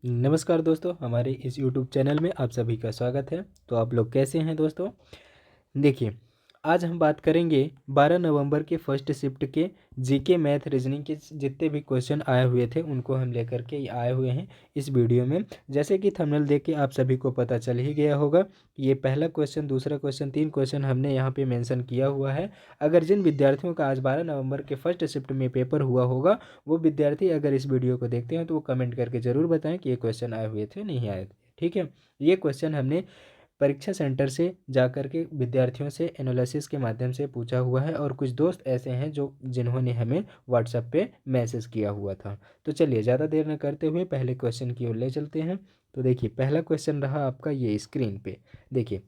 नमस्कार दोस्तों, हमारे इस YouTube चैनल में आप सभी का स्वागत है। तो आप लोग कैसे हैं दोस्तों? देखिए, आज हम बात करेंगे 12 नवंबर के फर्स्ट शिफ्ट के जीके मैथ रीजनिंग के जितने भी क्वेश्चन आए हुए थे उनको हम लेकर के आए हुए हैं इस वीडियो में। जैसे कि थंबनेल देख के आप सभी को पता चल ही गया होगा कि ये पहला क्वेश्चन, दूसरा क्वेश्चन, 3 क्वेश्चन हमने यहाँ पे मेंशन किया हुआ है। अगर जिन विद्यार्थियों का आज 12 नवंबर के फर्स्ट शिफ्ट में पेपर हुआ होगा, वो विद्यार्थी अगर इस वीडियो को देखते हैं तो वो कमेंट करके ज़रूर बताएं कि ये क्वेश्चन आए हुए थे, नहीं आए थे। ठीक है, ये क्वेश्चन हमने परीक्षा सेंटर से जाकर के विद्यार्थियों से एनालिसिस के माध्यम से पूछा हुआ है, और कुछ दोस्त ऐसे हैं जो जिन्होंने हमें व्हाट्सएप पे मैसेज किया हुआ था। तो चलिए ज़्यादा देर न करते हुए पहले क्वेश्चन की ओर ले चलते हैं। तो देखिए, पहला क्वेश्चन रहा आपका ये स्क्रीन पे। देखिए,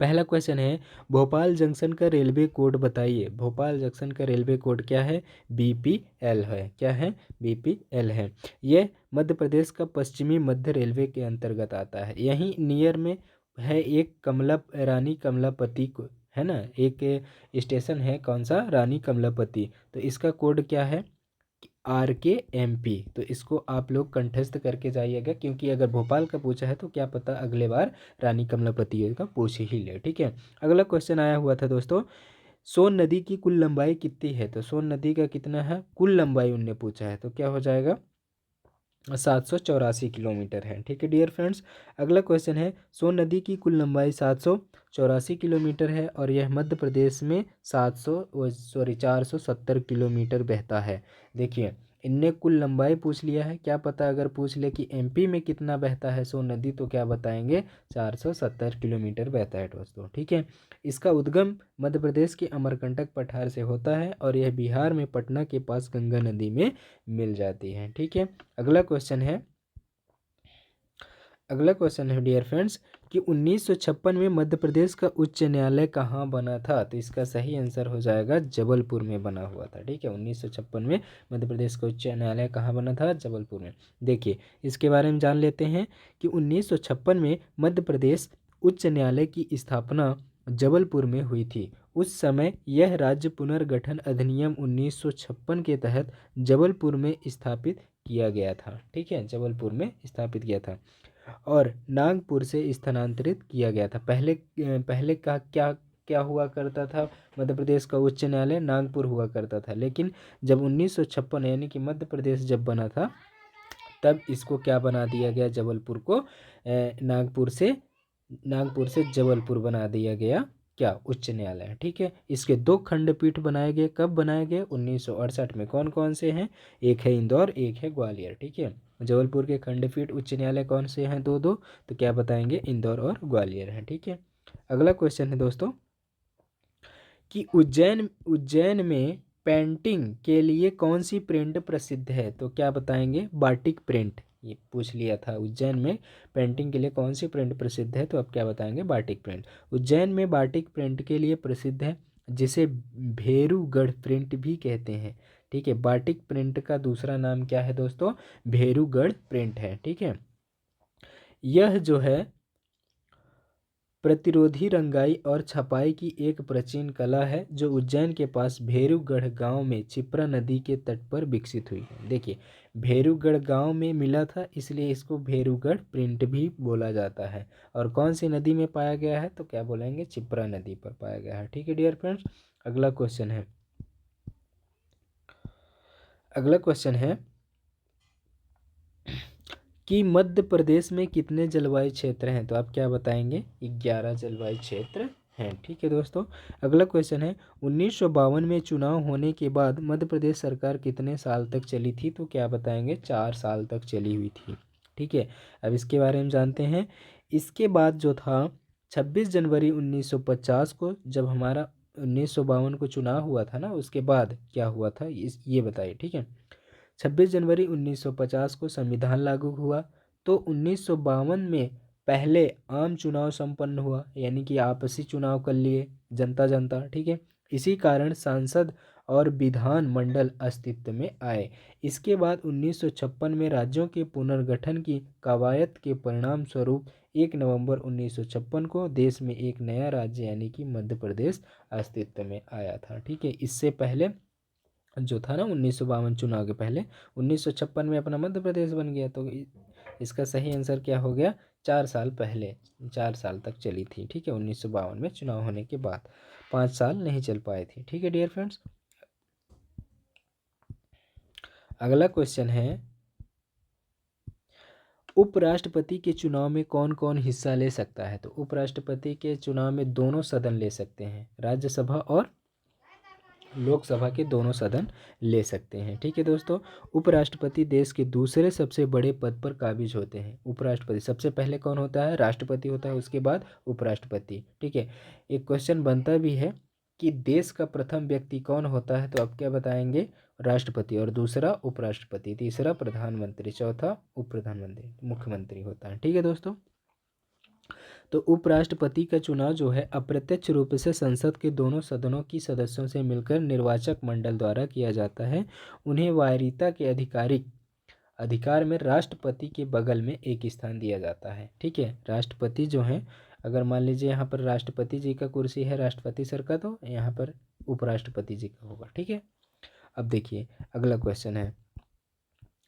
पहला क्वेश्चन है, भोपाल जंक्शन का रेलवे कोड बताइए। भोपाल जंक्शन का रेलवे कोड क्या है? BPL है। क्या है? BPL है। यह मध्य प्रदेश का पश्चिमी मध्य रेलवे के अंतर्गत आता है। यहीं नियर में है एक कमला, रानी कमलापति को, है ना, एक स्टेशन है। कौन सा? रानी कमलापति। तो इसका कोड क्या है? RKMP। तो इसको आप लोग कंठस्थ करके जाइएगा, क्योंकि अगर भोपाल का पूछा है तो क्या पता अगले बार रानी कमलापति का पूछ ही ले। ठीक है, अगला क्वेश्चन आया हुआ था दोस्तों, सोन नदी की कुल लंबाई कितनी है? तो सोन नदी का कितना है कुल लंबाई उनने पूछा है, तो क्या हो जाएगा? 784 किलोमीटर है। ठीक है डियर फ्रेंड्स, अगला क्वेश्चन है, सोन नदी की कुल लंबाई 784 किलोमीटर है और यह मध्य प्रदेश में 470 किलोमीटर बहता है। देखिए, इनने कुल लंबाई पूछ लिया है, क्या पता अगर पूछ ले कि MP में कितना बहता है सोन नदी, तो क्या बताएंगे? 470 किलोमीटर बहता है दोस्तों। ठीक है, इसका उद्गम मध्य प्रदेश के अमरकंटक पठार से होता है और यह बिहार में पटना के पास गंगा नदी में मिल जाती है। ठीक है, अगला क्वेश्चन है, अगला क्वेश्चन है डियर फ्रेंड्स कि 1956 में मध्य प्रदेश का उच्च न्यायालय कहाँ बना था? तो इसका सही आंसर हो जाएगा जबलपुर में बना हुआ था। ठीक है, 1956 में मध्य प्रदेश का उच्च न्यायालय कहाँ बना था? जबलपुर में। देखिए, इसके बारे में जान लेते हैं कि 1956 में मध्य प्रदेश उच्च न्यायालय की स्थापना जबलपुर में हुई थी। उस समय यह राज्य पुनर्गठन अधिनियम 1956 के तहत जबलपुर में स्थापित किया गया था। ठीक है, जबलपुर में स्थापित किया था और नागपुर से स्थानांतरित किया गया था। पहले का क्या क्या हुआ करता था? मध्य प्रदेश का उच्च न्यायालय नागपुर हुआ करता था, लेकिन जब 1956 यानी कि मध्य प्रदेश जब बना था, तब इसको क्या बना दिया गया? जबलपुर को नागपुर से जबलपुर बना दिया गया। क्या? उच्च न्यायालय। ठीक है, इसके 2 खंडपीठ बनाए गए। कब बनाए गए? 1968 में। कौन कौन से हैं? एक है इंदौर, एक है ग्वालियर। ठीक है, जबलपुर के खंडपीठ उच्च न्यायालय कौन से हैं? दो दो। तो क्या बताएंगे? इंदौर और ग्वालियर हैं। ठीक है, अगला क्वेश्चन है दोस्तों कि उज्जैन उज्जैन में पेंटिंग के लिए कौन सी प्रिंट प्रसिद्ध है? तो क्या बताएंगे? Batik print. ये पूछ लिया था, उज्जैन में पेंटिंग के लिए कौन सी प्रिंट प्रसिद्ध है? तो अब क्या बताएंगे? Batik print. उज्जैन में बाटिक प्रिंट के लिए प्रसिद्ध है, जिसे भेरूगढ़ प्रिंट भी कहते हैं। ठीक है, बाटिक प्रिंट का दूसरा नाम क्या है दोस्तों? भेरूगढ़ प्रिंट है। ठीक है, यह जो है प्रतिरोधी रंगाई और छपाई की एक प्राचीन कला है, जो उज्जैन के पास भेरूगढ़ गांव में क्षिप्रा नदी के तट पर विकसित हुई है। देखिए, भेरूगढ़ गांव में मिला था, इसलिए इसको भेरूगढ़ प्रिंट भी बोला जाता है। और कौन सी नदी में पाया गया है? तो क्या बोलेंगे? क्षिप्रा नदी पर पाया गया है। ठीक है डियर फ्रेंड्स, अगला क्वेश्चन है, अगला क्वेश्चन है कि मध्य प्रदेश में कितने जलवायु क्षेत्र हैं? तो आप क्या बताएंगे? 11 जलवायु क्षेत्र हैं। ठीक है दोस्तों, अगला क्वेश्चन है, 1952 में चुनाव होने के बाद मध्य प्रदेश सरकार कितने साल तक चली थी? तो क्या बताएंगे? 4 साल तक चली हुई थी। ठीक है, अब इसके बारे में जानते हैं। इसके बाद जो था 26 जनवरी 1950 को, जब हमारा 1952 को चुनाव हुआ था ना, उसके बाद क्या हुआ था ये बताइए। ठीक है, 26 जनवरी 1950 को संविधान लागू हुआ। तो 1952 में पहले आम चुनाव संपन्न हुआ, यानी कि आपसी चुनाव कर लिए जनता जनता। ठीक है, इसी कारण सांसद और विधान मंडल अस्तित्व में आए। इसके बाद 1956 में राज्यों के पुनर्गठन की कवायद के परिणाम स्वरूप 1 नवंबर 1956 को देश में एक नया राज्य यानी कि मध्य प्रदेश अस्तित्व में आया था। ठीक है, इससे पहले जो था ना, 1952 चुनाव के पहले 1956 में अपना मध्य प्रदेश बन गया। तो इसका सही आंसर क्या हो गया, 4 साल पहले, 4 साल तक चली थी, ठीक है, 1952 में चुनाव होने के बाद 5 साल नहीं चल पाए थे, ठीक है डियर फ्रेंड्स। अगला क्वेश्चन है, उपराष्ट्रपति के चुनाव में कौन कौन हिस्सा ले सकता है? तो उपराष्ट्रपति के चुनाव में दोनों सदन ले सकते हैं, राज्यसभा और लोकसभा के दोनों सदन ले सकते हैं, ठीक है दोस्तों। उपराष्ट्रपति देश के दूसरे सबसे बड़े पद पर काबिज होते हैं। उपराष्ट्रपति सबसे पहले कौन होता है, राष्ट्रपति होता है, उसके बाद उपराष्ट्रपति, ठीक है। एक क्वेश्चन बनता भी है कि देश का प्रथम व्यक्ति कौन होता है, तो आप क्या बताएंगे, राष्ट्रपति, और दूसरा उपराष्ट्रपति, तीसरा प्रधानमंत्री, चौथा उप प्रधानमंत्री, मुख्यमंत्री होता है, ठीक है दोस्तों। तो उपराष्ट्रपति का चुनाव जो है अप्रत्यक्ष रूप से संसद के दोनों सदनों की सदस्यों से मिलकर निर्वाचक मंडल द्वारा किया जाता है। उन्हें वायरीता के आधिकारिक अधिकार में राष्ट्रपति के बगल में एक स्थान दिया जाता है, ठीक है। राष्ट्रपति जो है, अगर मान लीजिए यहाँ पर राष्ट्रपति जी का कुर्सी है, राष्ट्रपति सर का, तो यहाँ पर उपराष्ट्रपति जी का होगा, ठीक है। अब देखिए अगला क्वेश्चन है,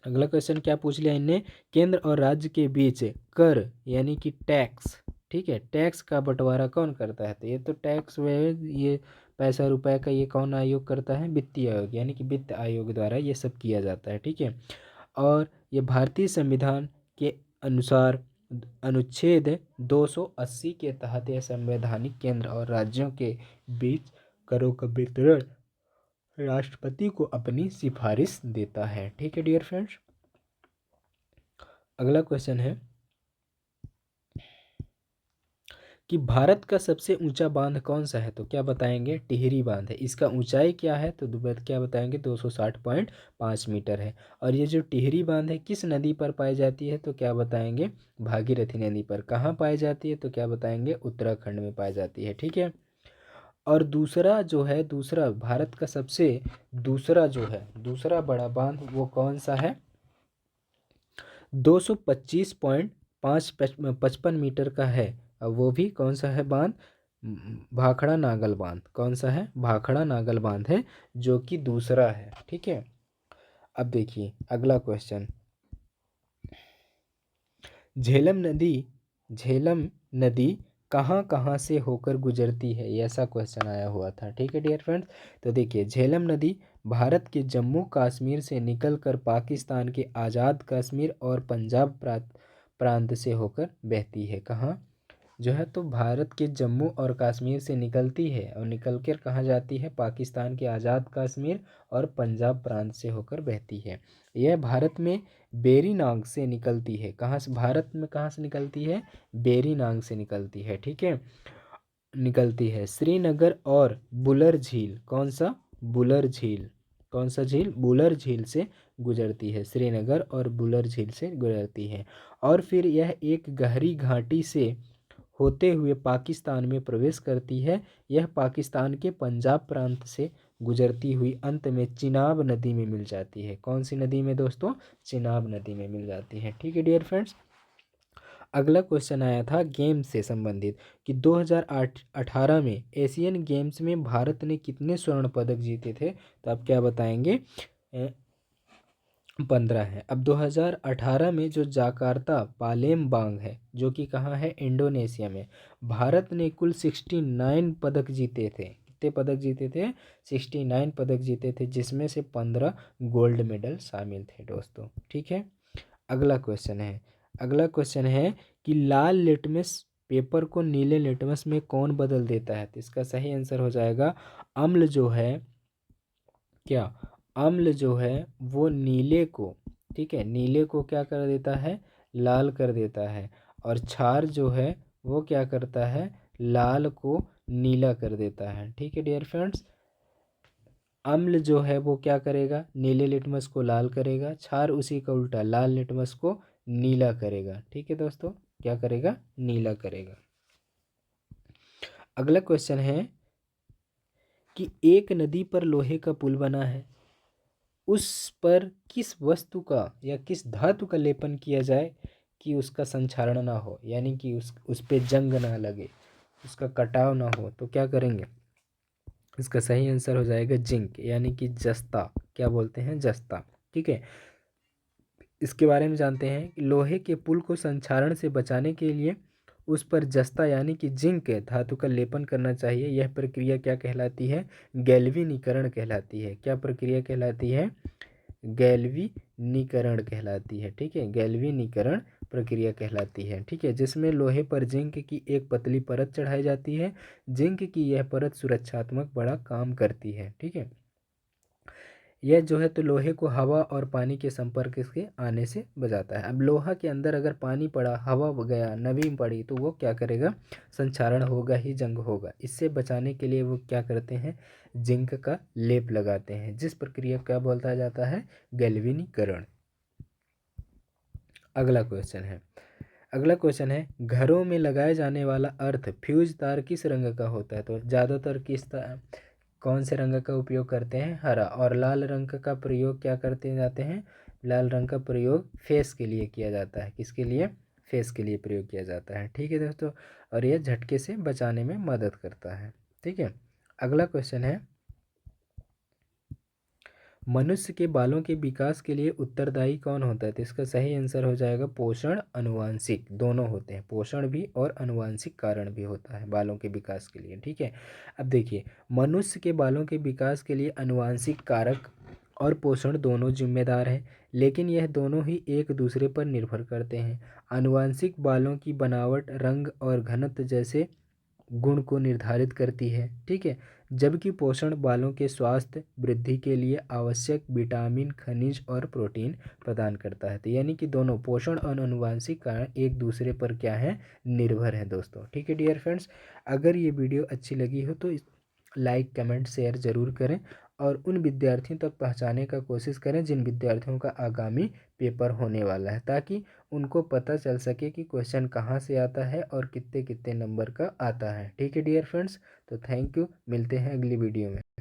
अगला क्वेश्चन क्या पूछ लिया इनने, केंद्र और राज्य के बीच कर यानी कि टैक्स, ठीक है, टैक्स का बंटवारा कौन करता है? तो ये तो टैक्स वे ये पैसा रुपए का ये कौन आयोग करता है? वित्तीय आयोग, यानी कि वित्त आयोग द्वारा ये सब किया जाता है, ठीक है। और ये भारतीय संविधान के अनुसार अनुच्छेद 280 के तहत यह संवैधानिक केंद्र और राज्यों के बीच करों का वितरण राष्ट्रपति को अपनी सिफारिश देता है, ठीक है डियर फ्रेंड्स। अगला क्वेश्चन है कि भारत का सबसे ऊंचा बांध कौन सा है? तो क्या बताएंगे, टिहरी बांध है। इसका ऊंचाई क्या है? तो क्या बताएंगे, 260.5 मीटर है। और ये जो टिहरी बांध है किस नदी पर पाई जाती है? तो क्या बताएंगे, भागीरथी नदी पर। कहाँ पाई जाती है? तो क्या बताएंगे, उत्तराखंड में पाई जाती है, ठीक है। और दूसरा जो है, दूसरा भारत का सबसे दूसरा जो है दूसरा बड़ा बांध वो कौन सा है? 225.555 मीटर का है। अब वो भी कौन सा है बांध? भाखड़ा नागल बांध। कौन सा है? भाखड़ा नागल बांध है, जो कि दूसरा है, ठीक है। अब देखिए अगला क्वेश्चन, झेलम नदी कहाँ कहाँ से होकर गुजरती है? ये ऐसा क्वेश्चन आया हुआ था, ठीक है डियर फ्रेंड्स। तो देखिए झेलम नदी भारत के जम्मू कश्मीर से निकलकर पाकिस्तान के आज़ाद कश्मीर और पंजाब प्रांत से होकर बहती है। कहाँ जो है, तो भारत के जम्मू और कश्मीर से निकलती है और निकल कर कहाँ जाती है? पाकिस्तान के आज़ाद कश्मीर और पंजाब प्रांत से होकर बहती है। यह भारत में बेरीनाग से निकलती है। कहाँ से? भारत में कहाँ से निकलती है? बेरीनाग से निकलती है, ठीक है, निकलती है। श्रीनगर और बुलर झील, कौन सा? बुलर झील, कौन सा झील? बुलर झील से गुजरती है। श्रीनगर और बुलर झील से गुजरती है। और फिर यह एक गहरी घाटी से होते हुए पाकिस्तान में प्रवेश करती है। यह पाकिस्तान के पंजाब प्रांत से गुजरती हुई अंत में चिनाब नदी में मिल जाती है। कौन सी नदी में दोस्तों? चिनाब नदी में मिल जाती है, ठीक है डियर फ्रेंड्स। अगला क्वेश्चन आया था गेम से संबंधित कि 2018 में एशियन गेम्स में भारत ने कितने स्वर्ण पदक जीते थे? तो आप क्या बताएंगे, 15 है। अब 2018 में जो जाकार्ता पालेमबांग है, जो कि कहाँ है? इंडोनेशिया में। भारत ने कुल 69 पदक जीते थे। कितने पदक जीते थे? 69 पदक जीते थे, जिसमें से 15 गोल्ड मेडल शामिल थे दोस्तों, ठीक है। अगला क्वेश्चन है, अगला क्वेश्चन है कि लाल लिटमस पेपर को नीले लिटमस में कौन बदल देता है? तो इसका सही आंसर हो जाएगा अम्ल जो है, क्या? अम्ल जो है वो नीले को, ठीक है, नीले को क्या कर देता है? लाल कर देता है। और क्षार जो है वो क्या करता है? लाल को नीला कर देता है, ठीक है डियर फ्रेंड्स। अम्ल जो है वो क्या करेगा? नीले लिटमस को लाल करेगा। क्षार उसी का उल्टा, लाल लिटमस को नीला करेगा, ठीक है दोस्तों, क्या करेगा? नीला करेगा। अगला क्वेश्चन है कि एक नदी पर लोहे का पुल बना है, उस पर किस वस्तु का या किस धातु का लेपन किया जाए कि उसका संक्षारण ना हो, यानी कि उस पे जंग ना लगे, उसका कटाव ना हो? तो क्या करेंगे? इसका सही आंसर हो जाएगा जिंक, यानी कि जस्ता। क्या बोलते हैं? जस्ता, ठीक है। इसके बारे में जानते हैं कि लोहे के पुल को संक्षारण से बचाने के लिए उस पर जस्ता यानी कि जिंक धातु का लेपन करना चाहिए। यह प्रक्रिया क्या कहलाती है? गैल्वेनीकरण कहलाती है। क्या प्रक्रिया कहलाती है? गैल्वेनीकरण कहलाती है। ठीक है, गैल्वेनीकरण प्रक्रिया कहलाती है। ठीक है, जिसमें लोहे पर जिंक की एक पतली परत चढ़ाई जाती है। जिंक की यह परत सुरक्षात्मक बड़ा काम करती है। ठीक है, यह जो है तो लोहे को हवा और पानी के संपर्क के आने से बचाता है। अब लोहा के अंदर अगर पानी पड़ा, हवा गया, नमी पड़ी तो वो क्या करेगा? संक्षारण होगा ही, जंग होगा। इससे बचाने के लिए वो क्या करते हैं? जिंक का लेप लगाते हैं, जिस प्रक्रिया क्या बोलता जाता है? गैल्वेनीकरण। अगला क्वेश्चन है घरों में लगाए जाने वाला अर्थ फ्यूज तार किस रंग का होता है? तो ज़्यादातर कौन से रंग का उपयोग करते हैं? हरा। और लाल रंग का प्रयोग क्या करते जाते हैं? लाल रंग का प्रयोग फेस के लिए किया जाता है। किसके लिए? फेस के लिए प्रयोग किया जाता है। ठीक है दोस्तों, और यह झटके से बचाने में मदद करता है। ठीक है, अगला क्वेश्चन है मनुष्य के बालों के विकास के लिए उत्तरदायी कौन होता है? तो इसका सही आंसर हो जाएगा पोषण, अनुवांशिक, दोनों होते हैं। पोषण भी और अनुवांशिक कारण भी होता है बालों के विकास के लिए। ठीक है, अब देखिए मनुष्य के बालों के विकास के लिए अनुवांशिक कारक और पोषण दोनों जिम्मेदार हैं, लेकिन यह दोनों ही एक दूसरे पर निर्भर करते हैं। अनुवांशिक बालों की बनावट, रंग और घनत्व जैसे गुण को निर्धारित करती है। ठीक है, जबकि पोषण बालों के स्वास्थ्य वृद्धि के लिए आवश्यक विटामिन, खनिज और प्रोटीन प्रदान करता है। तो यानी कि दोनों पोषण और आनुवंशिक कारण एक दूसरे पर क्या है? निर्भर है दोस्तों। ठीक है डियर फ्रेंड्स, अगर ये वीडियो अच्छी लगी हो तो लाइक, कमेंट, शेयर ज़रूर करें और उन विद्यार्थियों तक पहुंचाने का कोशिश करें जिन विद्यार्थियों का आगामी पेपर होने वाला है, ताकि उनको पता चल सके कि क्वेश्चन कहाँ से आता है और कितने कितने नंबर का आता है। ठीक है डियर फ्रेंड्स, तो थैंक यू, मिलते हैं अगली वीडियो में।